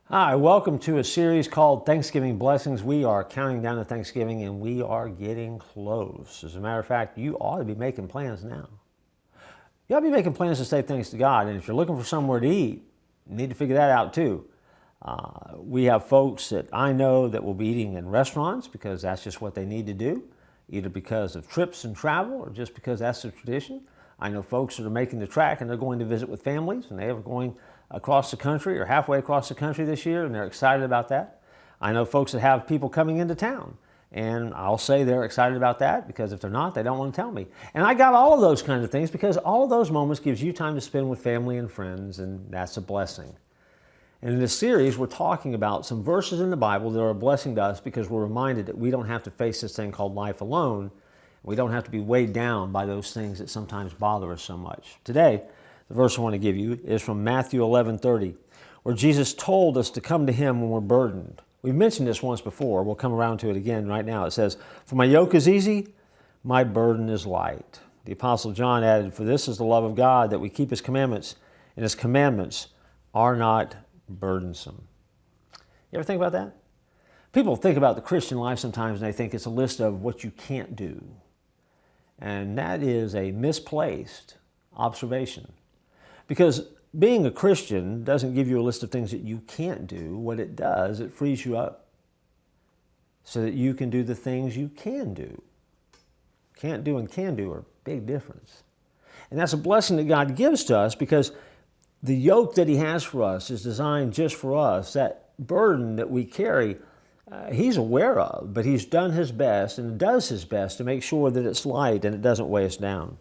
Hi, welcome to a series called Thanksgiving Blessings. We are counting down to Thanksgiving and we are getting close. As a matter of fact, you ought to be making plans now. You ought to be making plans to say thanks to God. And if you're looking for somewhere to eat, you need to figure that out too. We have folks that I know that will be eating in restaurants because that's just what they need to do, either because of trips and travel or just because that's the tradition. I know folks that are making the trek and they're going to visit with families and they are going across the country or halfway across the country this year and they're excited about that. I know folks that have people coming into town and I'll say they're excited about that because if they're not, they don't want to tell me. And I got all of those kinds of things because all of those moments gives you time to spend with family and friends, and that's a blessing. And in this series, we're talking about some verses in the Bible that are a blessing to us because we're reminded that we don't have to face this thing called life alone. We don't have to be weighed down by those things that sometimes bother us so much. Today, the verse I want to give you is from Matthew 11:30, where Jesus told us to come to Him when we're burdened. We've mentioned this once before. We'll come around to it again right now. It says, "For my yoke is easy, my burden is light." The Apostle John added, "For this is the love of God, that we keep His commandments, and His commandments are not burdensome." You ever think about that? People think about the Christian life sometimes and they think it's a list of what you can't do. And that is a misplaced observation. Because being a Christian doesn't give you a list of things that you can't do. What it does, it frees you up so that you can do the things you can do. Can't do and can do are a big difference. And that's a blessing that God gives to us because the yoke that He has for us is designed just for us. That burden that we carry, He's aware of, but He's done His best and does His best to make sure that it's light and it doesn't weigh us down.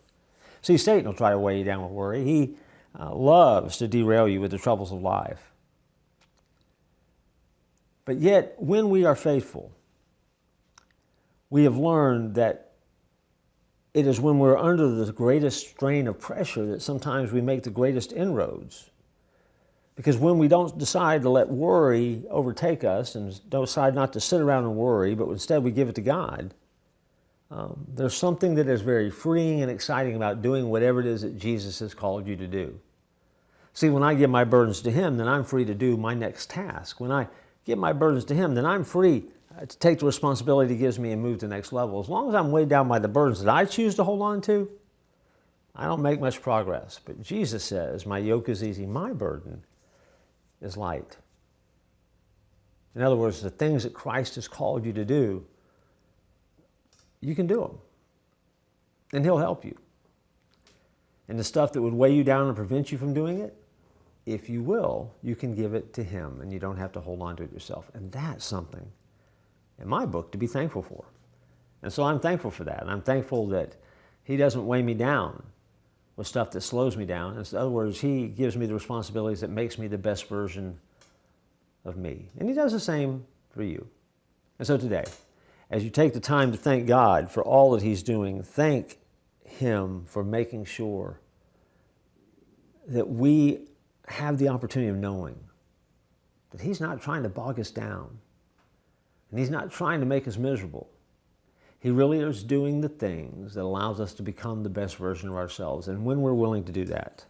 See, Satan will try to weigh you down with worry. He loves to derail you with the troubles of life. But yet, when we are faithful, we have learned that it is when we're under the greatest strain of pressure that sometimes we make the greatest inroads. Because when we don't decide to let worry overtake us and don't decide not to sit around and worry, but instead we give it to God, there's something that is very freeing and exciting about doing whatever it is that Jesus has called you to do. See, when I give my burdens to Him, then I'm free to do my next task. When I give my burdens to Him, then I'm free to take the responsibility He gives me and move to the next level. As long as I'm weighed down by the burdens that I choose to hold on to, I don't make much progress. But Jesus says, "My yoke is easy, my burden is light." In other words, the things that Christ has called you to do, you can do them. And He'll help you. And the stuff that would weigh you down and prevent you from doing it, if you will, you can give it to Him and you don't have to hold on to it yourself. And that's something, in my book, to be thankful for. And so I'm thankful for that. And I'm thankful that He doesn't weigh me down with stuff that slows me down. In other words, He gives me the responsibilities that makes me the best version of me. And He does the same for you. And so today, as you take the time to thank God for all that He's doing, thank Him for making sure that we have the opportunity of knowing that He's not trying to bog us down and He's not trying to make us miserable. He really is doing the things that allows us to become the best version of ourselves. And when we're willing to do that,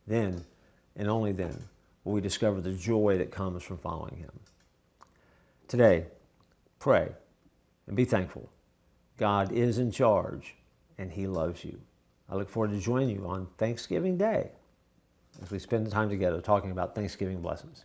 then and only then will we discover the joy that comes from following Him. Today, pray and be thankful. God is in charge and He loves you. I look forward to joining you on Thanksgiving Day as we spend the time together talking about Thanksgiving blessings.